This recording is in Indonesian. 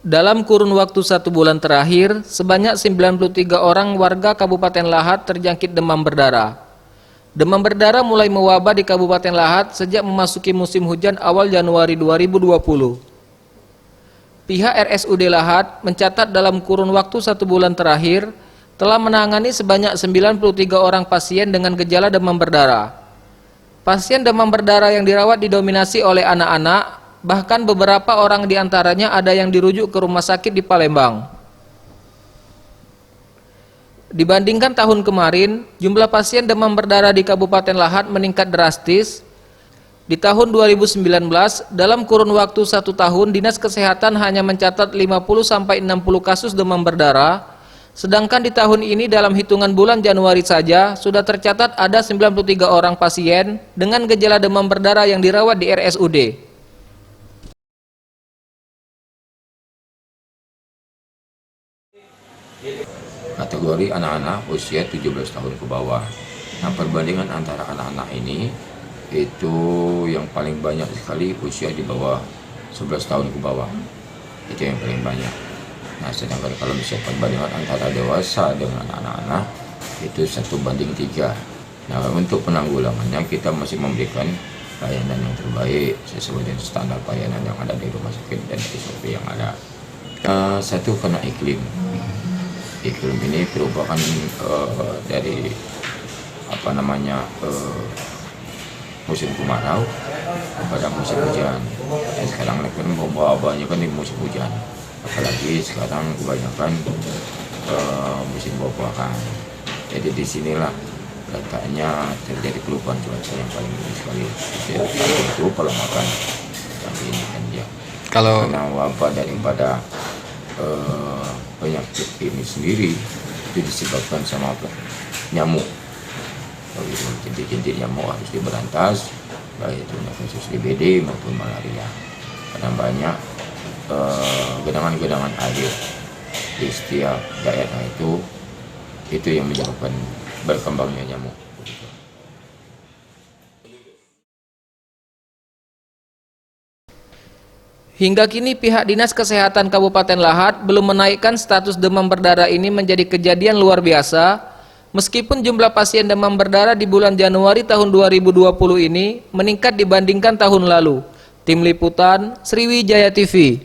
Dalam kurun waktu 1 bulan terakhir, sebanyak 93 orang warga Kabupaten Lahat terjangkit demam berdarah. Demam berdarah mulai mewabah di Kabupaten Lahat sejak memasuki musim hujan awal Januari 2020. Pihak RSUD Lahat mencatat dalam kurun waktu 1 bulan terakhir telah menangani sebanyak 93 orang pasien dengan gejala demam berdarah. Pasien demam berdarah yang dirawat didominasi oleh anak-anak, bahkan beberapa orang di antaranya ada yang dirujuk ke rumah sakit di Palembang. Dibandingkan tahun kemarin, jumlah pasien demam berdarah di Kabupaten Lahat meningkat drastis. Di tahun 2019, dalam kurun waktu 1 tahun, Dinas Kesehatan hanya mencatat 50-60 kasus demam berdarah, sedangkan di tahun ini dalam hitungan bulan Januari saja sudah tercatat ada 93 orang pasien dengan gejala demam berdarah yang dirawat di RSUD. Kategori anak-anak usia 17 tahun ke bawah. Nah, perbandingan antara anak-anak ini itu yang paling banyak sekali usia di bawah 11 tahun ke bawah. Itu yang paling banyak. Nah, sedangkan kalau misalnya perbandingan antara dewasa dengan anak-anak itu 1:3. Nah, untuk penanggulangannya kita masih memberikan layanan yang terbaik sesuai dengan standar pelayanan yang ada di rumah sakit dan SOP yang ada. Satu, karena iklim ini perubahan dari musim kemarau kepada musim hujan. Dan sekarang kan banyak kan di musim hujan, apalagi sekarang kebanyakan musim buah-buahan. Jadi disinilah letaknya terjadi perubahan cuaca yang paling tinggi sekali. Itu kalau makan tapi ini kan dia karena wabah daripada penyakit ini sendiri itu disebabkan sama nyamuk. Jadi nyamuk harus diberantas, baik itu kasus DBD maupun malaria, karena banyak genangan-genangan air di setiap daerah itu yang menyebabkan berkembangnya nyamuk. Hingga kini pihak Dinas Kesehatan Kabupaten Lahat belum menaikkan status demam berdarah ini menjadi kejadian luar biasa, meskipun jumlah pasien demam berdarah di bulan Januari tahun 2020 ini meningkat dibandingkan tahun lalu. Tim Liputan, Sriwijaya TV.